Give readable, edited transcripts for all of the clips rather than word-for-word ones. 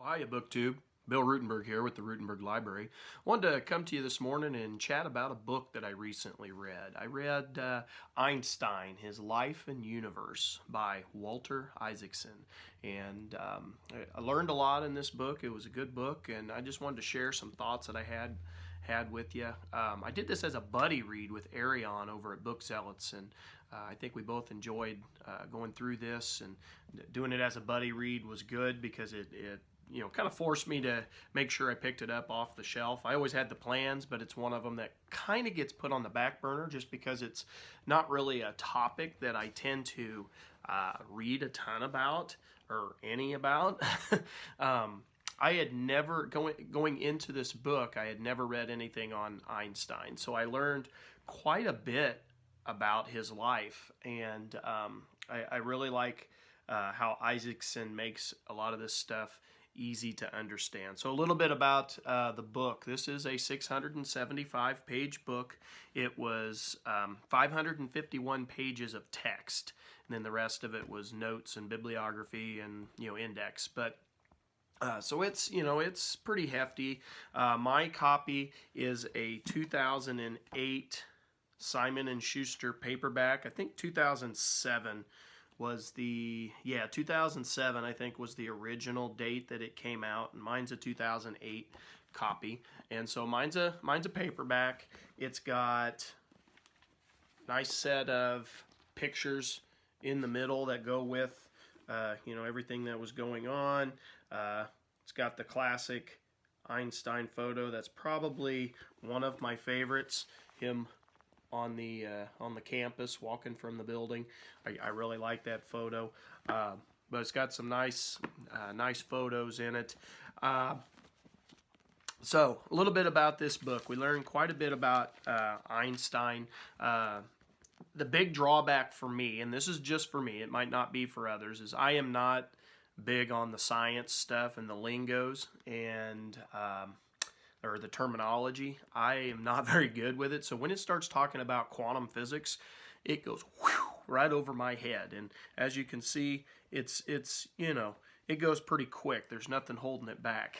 Well, hiya, BookTube. Bill Ruttenberg here with the Ruttenberg Library. Wanted to come to you this morning and chat about a book that I recently read. I read Einstein, His Life and Universe by Walter Isaacson. And I learned a lot in this book. It was a good book, and I just wanted to share some thoughts that I had with you. I did this as a buddy read with Arion over at Book Zealots, and I think we both enjoyed going through this, and doing it as a buddy read was good because it kind of forced me to make sure I picked it up off the shelf. I always had the plans, but it's one of them that kind of gets put on the back burner just because it's not really a topic that I tend to read a ton about or any about. I had never, going into this book, I had never read anything on Einstein, so I learned quite a bit about his life, and I really like how Isaacson makes a lot of this stuff easy to understand. So a little bit about the book. This is a 675 page book. It was 551 pages of text, and then the rest of it was notes and bibliography and index. But so it's pretty hefty. My copy is a 2008 Simon & Schuster paperback. I think 2007 was 2007 I think was the original date that it came out, and mine's a 2008 copy. And so mine's a paperback. It's got a nice set of pictures in the middle that go with everything that was going on. It's got the classic Einstein photo. That's probably one of my favorites. Him on the campus walking from the building. I really like that photo, but it's got some nice photos in it. So a little bit about this book. We learned quite a bit about Einstein. The big drawback for me, and this is just for me, it might not be for others, is I am not big on the science stuff and the lingos and or the terminology. I am not very good with it. So when it starts talking about quantum physics, it goes right over my head. And as you can see, it goes pretty quick. There's nothing holding it back.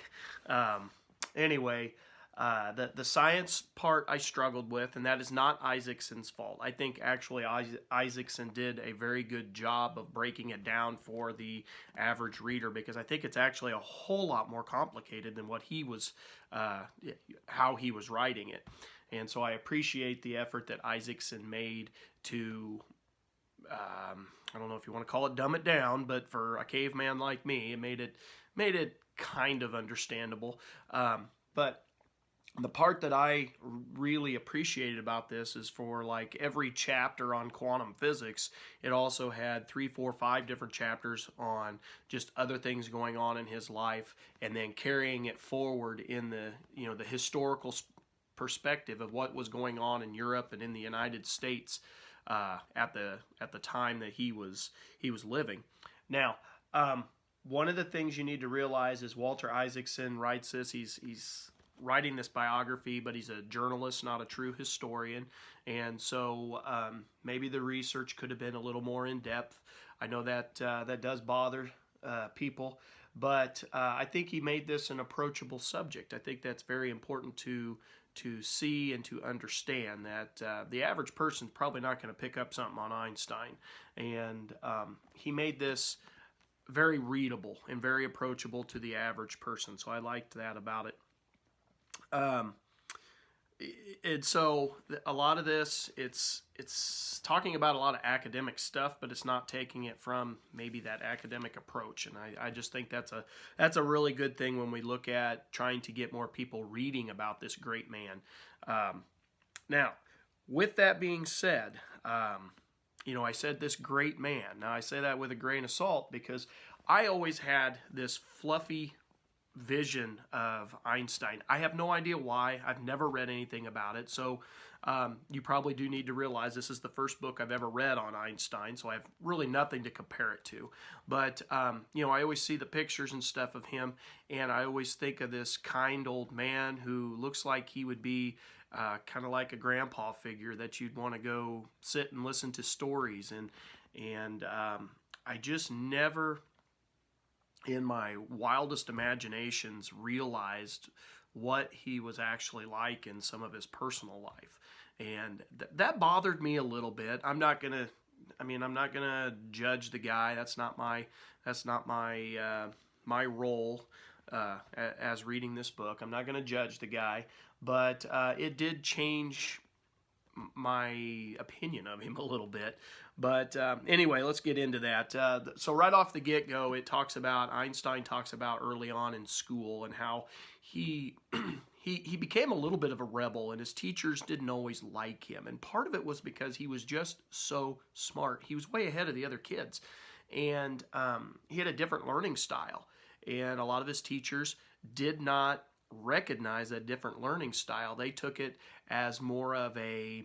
Anyway, the science part I struggled with, and that is not Isaacson's fault. I think actually Isaacson did a very good job of breaking it down for the average reader, because I think it's actually a whole lot more complicated than what he was, how he was writing it. And so I appreciate the effort that Isaacson made to, I don't know if you want to call it dumb it down, but for a caveman like me, it made it kind of understandable. But the part that I really appreciated about this is for like every chapter on quantum physics, it also had 3, 4, 5 different chapters on just other things going on in his life, and then carrying it forward in the historical perspective of what was going on in Europe and in the United States at the time that he was living. Now, one of the things you need to realize is Walter Isaacson writes this. He's writing this biography, but he's a journalist, not a true historian, and so maybe the research could have been a little more in depth. I know that that does bother people, but I think he made this an approachable subject. I think that's very important to see and to understand, that the average person's probably not going to pick up something on Einstein, and he made this very readable and very approachable to the average person, so I liked that about it. And so a lot of this, it's talking about a lot of academic stuff, but it's not taking it from maybe that academic approach. And I just think that's a really good thing when we look at trying to get more people reading about this great man. Now, with that being said, I said this great man. Now I say that with a grain of salt because I always had this fluffy vision of Einstein. I have no idea why. I've never read anything about it. So you probably do need to realize this is the first book I've ever read on Einstein, so I have really nothing to compare it to. But, I always see the pictures and stuff of him, and I always think of this kind old man who looks like he would be kind of like a grandpa figure that you'd want to go sit and listen to stories. And I just never in my wildest imaginations, realized what he was actually like in some of his personal life. And that bothered me a little bit. I'm not gonna judge the guy. That's not my my role as reading this book. I'm not gonna judge the guy, but it did change my opinion of him a little bit. But anyway, let's get into that. So right off the get-go, Einstein talks about early on in school and how he he became a little bit of a rebel, and his teachers didn't always like him. And part of it was because he was just so smart. He was way ahead of the other kids, and he had a different learning style. And a lot of his teachers did not recognize that different learning style. They took it as more of a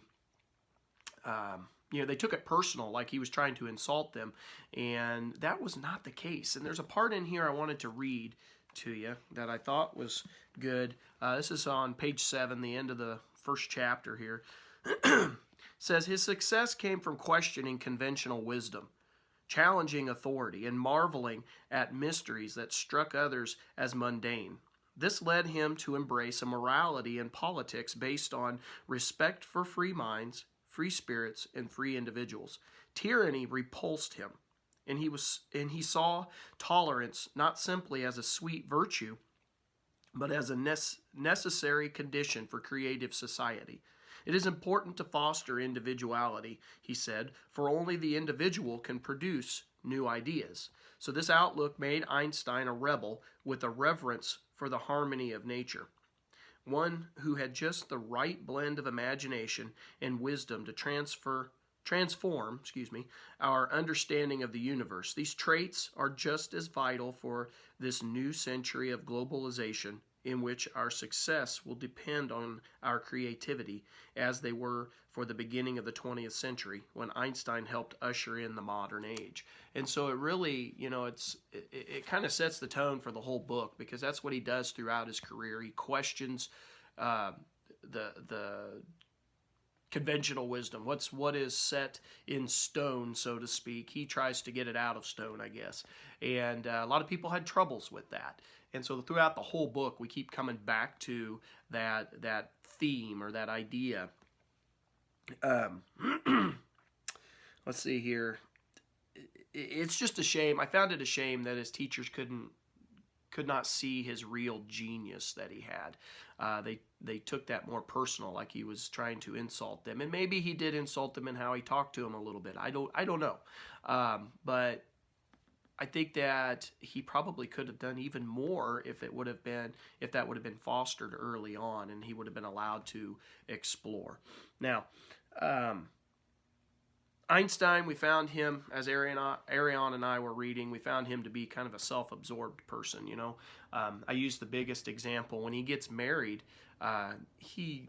they took it personal, like he was trying to insult them, and that was not the case. And there's a part in here I wanted to read to you that I thought was good. This is on page 7, the end of the first chapter here. It says, his success came from questioning conventional wisdom, challenging authority, and marveling at mysteries that struck others as mundane. This led him to embrace a morality in politics based on respect for free minds, free spirits, and free individuals. Tyranny repulsed him, and he saw tolerance not simply as a sweet virtue, but as a necessary condition for creative society. It is important to foster individuality, he said, for only the individual can produce new ideas. So this outlook made Einstein a rebel with a reverence for the harmony of nature, one who had just the right blend of imagination and wisdom to transform our understanding of the universe. These traits are just as vital for this new century of globalization, in which our success will depend on our creativity, as they were for the beginning of the 20th century, when Einstein helped usher in the modern age. And so it really, it kind of sets the tone for the whole book, because that's what he does throughout his career. He questions the conventional wisdom. What is set in stone, so to speak. He tries to get it out of stone, I guess. And a lot of people had troubles with that. And so throughout the whole book, we keep coming back to that theme or that idea. Let's see here. It's just a shame. I found it a shame that his teachers could not see his real genius that he had. They took that more personal, like he was trying to insult them, and maybe he did insult them in how he talked to them a little bit. I don't know, but I think that he probably could have done even more if that would have been fostered early on, and he would have been allowed to explore. Now, Einstein, we found him, as Ariane and I were reading, we found him to be kind of a self-absorbed person. I used the biggest example. When he gets married, he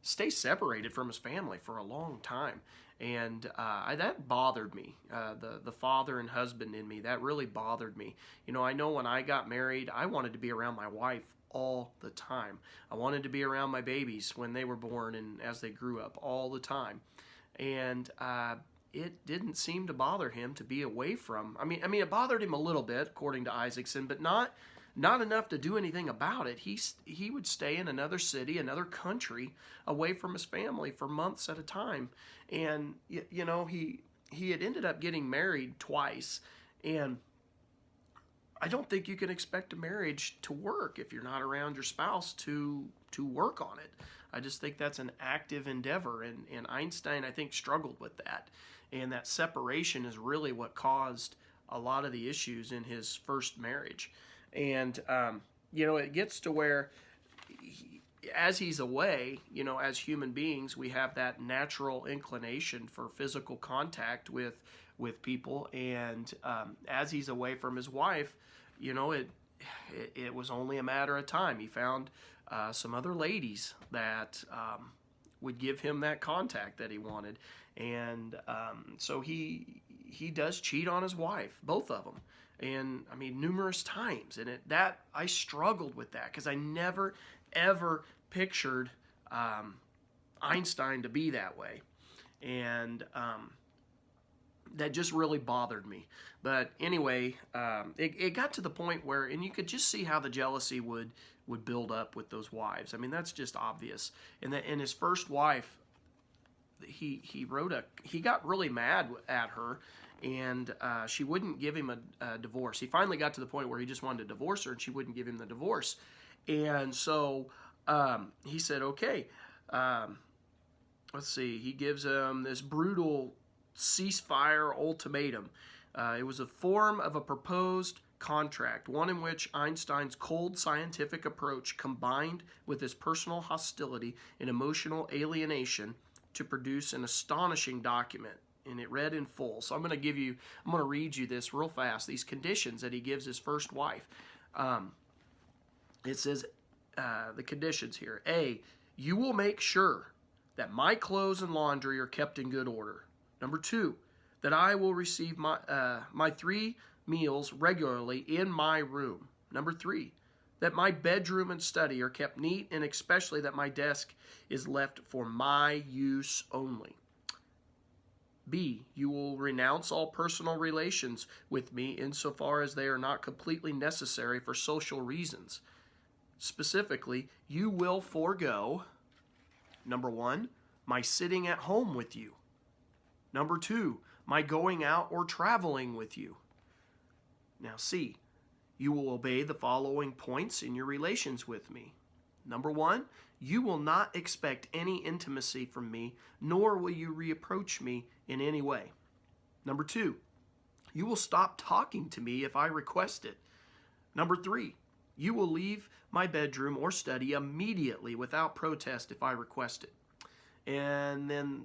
stays separated from his family for a long time. And that bothered me. The father and husband in me, that really bothered me. I know when I got married, I wanted to be around my wife all the time. I wanted to be around my babies when they were born and as they grew up all the time. And it didn't seem to bother him to be away from. I mean, it bothered him a little bit, according to Isaacson, but not enough to do anything about it. He would stay in another city, another country, away from his family for months at a time. And he had ended up getting married twice, and I don't think you can expect a marriage to work if you're not around your spouse to work on it. I just think that's an active endeavor, and Einstein, I think, struggled with that. And that separation is really what caused a lot of the issues in his first marriage. And, it gets to where as he's away, as human beings, we have that natural inclination for physical contact with people. And as he's away from his wife, it was only a matter of time. He found some other ladies that would give him that contact that he wanted. And so he does cheat on his wife, both of them. And numerous times. And that I struggled with that, because I never, ever pictured Einstein to be that way. And that just really bothered me. But anyway, it got to the point where, and you could just see how the jealousy would build up with those wives. I mean, that's just obvious. And his first wife, he got really mad at her, and she wouldn't give him a divorce. He finally got to the point where he just wanted to divorce her, and she wouldn't give him the divorce. And so he said, okay, let's see. He gives him this brutal ceasefire ultimatum. It was a form of a proposed contract, one in which Einstein's cold scientific approach combined with his personal hostility and emotional alienation to produce an astonishing document. And it read in full. So I'm going to read you this real fast. These conditions that he gives his first wife. It says, the conditions here. A, you will make sure that my clothes and laundry are kept in good order. Number 2, that I will receive my 3 meals regularly in my room. Number 3, that my bedroom and study are kept neat, and especially that my desk is left for my use only. B, you will renounce all personal relations with me insofar as they are not completely necessary for social reasons. Specifically, you will forego, number 1, my sitting at home with you. Number 2, my going out or traveling with you. Now C, you will obey the following points in your relations with me. Number 1, you will not expect any intimacy from me, nor will you reapproach me in any way. Number 2, you will stop talking to me if I request it. Number 3, you will leave my bedroom or study immediately without protest if I request it. And then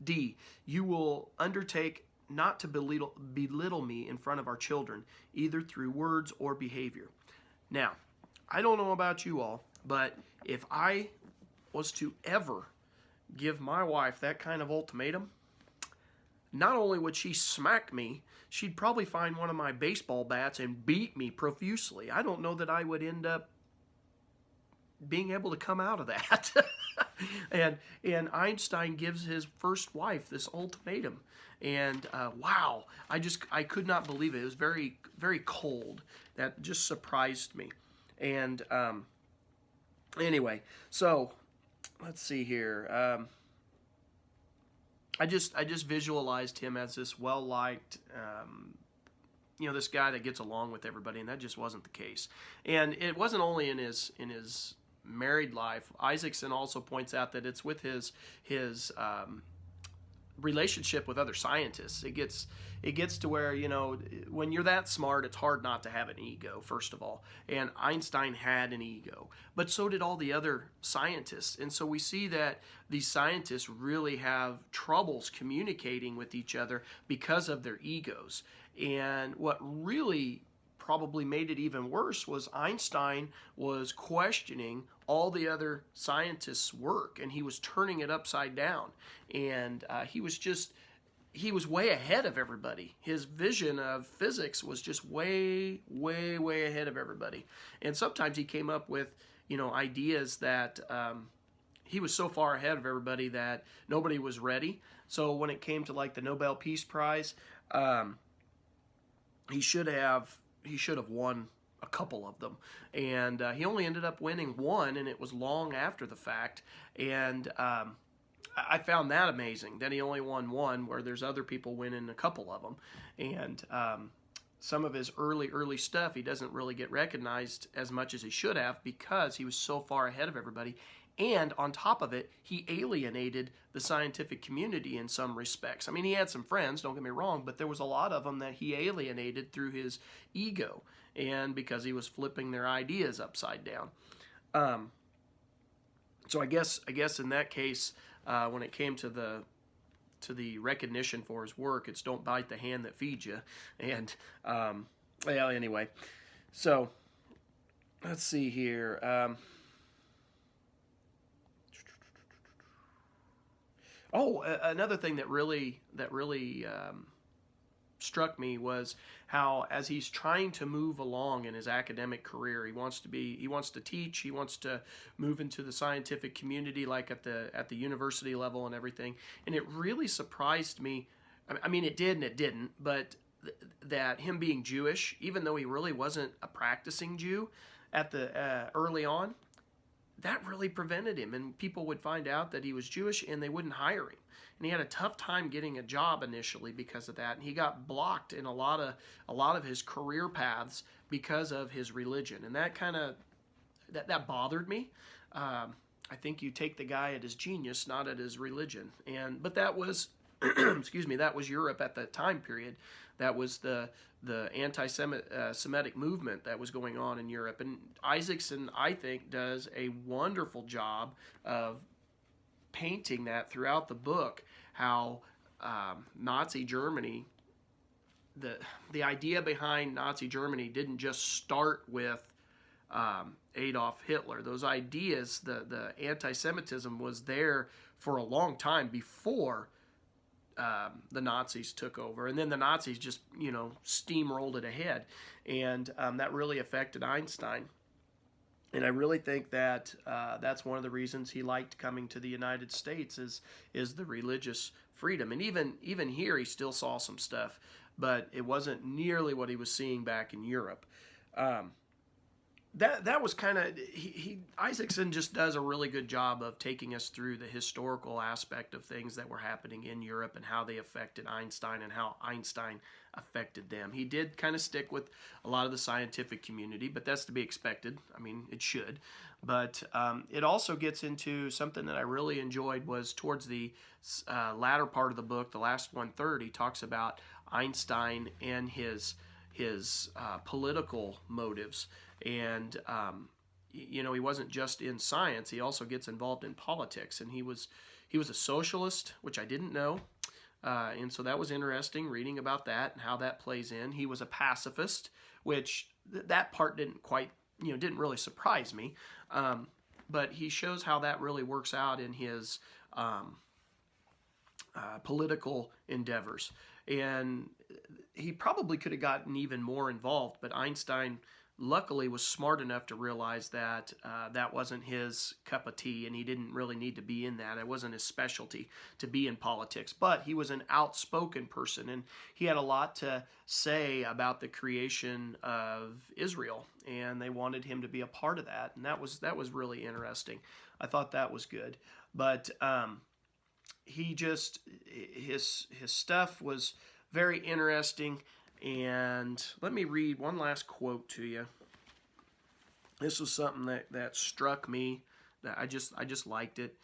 D, you will undertake not to belittle me in front of our children, either through words or behavior. Now, I don't know about you all, but if I was to ever give my wife that kind of ultimatum, not only would she smack me, she'd probably find one of my baseball bats and beat me profusely. I don't know that I would end up being able to come out of that. and Einstein gives his first wife this ultimatum, and wow, I could not believe it. It was very, very cold. That just surprised me. And anyway, so let's see here. I just visualized him as this well-liked, this guy that gets along with everybody, and that just wasn't the case. And it wasn't only in his married life. Isaacson also points out that it's with his relationship with other scientists. It gets to where, when you're that smart, it's hard not to have an ego, first of all. And Einstein had an ego, but so did all the other scientists. And so we see that these scientists really have troubles communicating with each other because of their egos. And what really probably made it even worse was Einstein was questioning all the other scientists' work, and he was turning it upside down. And he was way ahead of everybody. His vision of physics was just way, way, way ahead of everybody. And sometimes he came up with, ideas that he was so far ahead of everybody that nobody was ready. So when it came to like the Nobel Peace Prize, he should have won a couple of them, and he only ended up winning one, and it was long after the fact. And I found that amazing that he only won one, where there's other people winning a couple of them. And some of his early stuff, he doesn't really get recognized as much as he should have because he was so far ahead of everybody. And on top of it, he alienated the scientific community in some respects. I mean, he had some friends, don't get me wrong, but there was a lot of them that he alienated through his ego and because he was flipping their ideas upside down. So I guess in that case, when it came to the recognition for his work, it's don't bite the hand that feeds you. And anyway, so let's see here. Another thing that really struck me was how, as he's trying to move along in his academic career, he wants to teach, he wants to move into the scientific community, like at the university level and everything. And it really surprised me I mean, it did and it didn't, but that him being Jewish, even though he really wasn't a practicing Jew at the early on, that really prevented him. And people would find out that he was Jewish and they wouldn't hire him. And he had a tough time getting a job initially because of that. And he got blocked in a lot of his career paths because of his religion. And that kind of that bothered me. I think you take the guy at his genius, not at his religion. But that was excuse me, that was Europe at that time period. That was the anti-Semitic movement that was going on in Europe. And Isaacson, I think, does a wonderful job of painting that throughout the book, how Nazi Germany, the idea behind Nazi Germany didn't just start with Adolf Hitler. Those ideas, the anti-Semitism was there for a long time before the Nazis took over, and then the Nazis just steamrolled it ahead, and that really affected Einstein. And I really think that that's one of the reasons he liked coming to the United States is the religious freedom. And even here, he still saw some stuff, but it wasn't nearly what he was seeing back in Europe. That was kind of Isaacson just does a really good job of taking us through the historical aspect of things that were happening in Europe and how they affected Einstein and how Einstein affected them. He did kind of stick with a lot of the scientific community, but that's to be expected. I mean, it should. But it also gets into something that I really enjoyed was towards the latter part of the book, the last 1/3, he talks about Einstein and his political motives. And he wasn't just in science; he also gets involved in politics. And he was a socialist, which I didn't know, and so that was interesting reading about that and how that plays in. He was a pacifist, which that part didn't really surprise me, but he shows how that really works out in his political endeavors. And he probably could have gotten even more involved, but Einstein luckily was smart enough to realize that that wasn't his cup of tea, and he didn't really need to be in that. It wasn't his specialty to be in politics, but he was an outspoken person, and he had a lot to say about the creation of Israel, and they wanted him to be a part of that, and that was really interesting. I thought that was good, but his stuff was very interesting. And let me read one last quote to you. This was something that struck me, that I just liked it.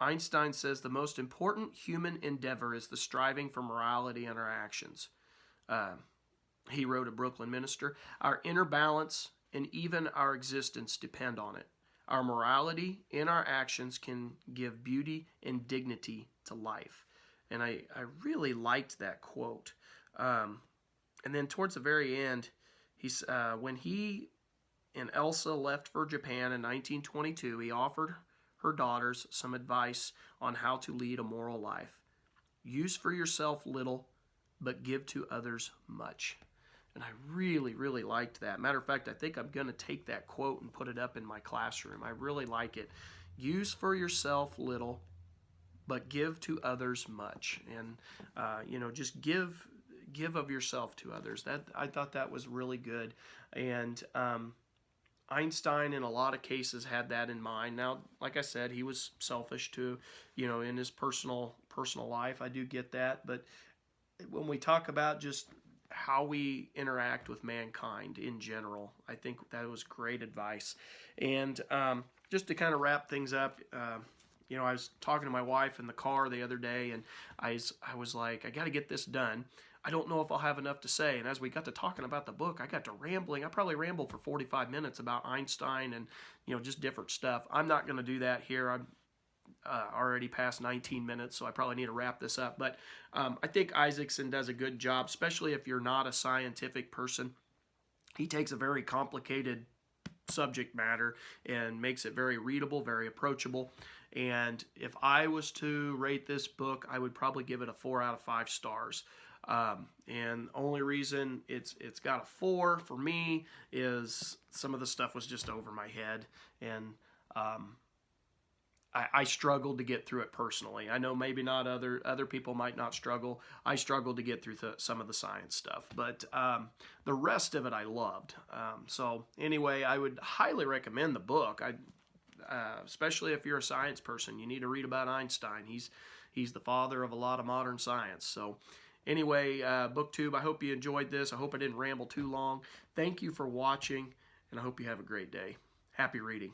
Einstein says the most important human endeavor is the striving for morality in our actions. He wrote a Brooklyn minister. Our inner balance and even our existence depend on it. Our morality in our actions can give beauty and dignity to life. And I really liked that quote. And then towards the very end, when he and Elsa left for Japan in 1922, he offered her daughters some advice on how to lead a moral life. Use for yourself little, but give to others much. And I really, really liked that. Matter of fact, I think I'm going to take that quote and put it up in my classroom. I really like it. Use for yourself little, but give to others much. And, just give of yourself to others. That I thought that was really good. And Einstein, in a lot of cases, had that in mind. Now, like I said, he was selfish too, in his personal life. I do get that. But when we talk about just how we interact with mankind in general, I think that was great advice. And just to kind of wrap things up, I was talking to my wife in the car the other day, and I was like, I got to get this done. I don't know if I'll have enough to say. And as we got to talking about the book, I got to rambling. I probably rambled for 45 minutes about Einstein and, just different stuff. I'm not going to do that here. I'm already past 19 minutes, so I probably need to wrap this up. But I think Isaacson does a good job, especially if you're not a scientific person. He takes a very complicated subject matter and makes it very readable, very approachable. And if I was to rate this book, I would probably give it a 4 out of 5 stars. And the only reason it's got a 4 for me is some of the stuff was just over my head. And I struggled to get through it personally. I know maybe not other people might not struggle. I struggled to get through some of the science stuff, but the rest of it I loved. So anyway, I would highly recommend the book. Especially if you're a science person, you need to read about Einstein. He's the father of a lot of modern science. So anyway, BookTube, I hope you enjoyed this. I hope I didn't ramble too long. Thank you for watching, and I hope you have a great day. Happy reading.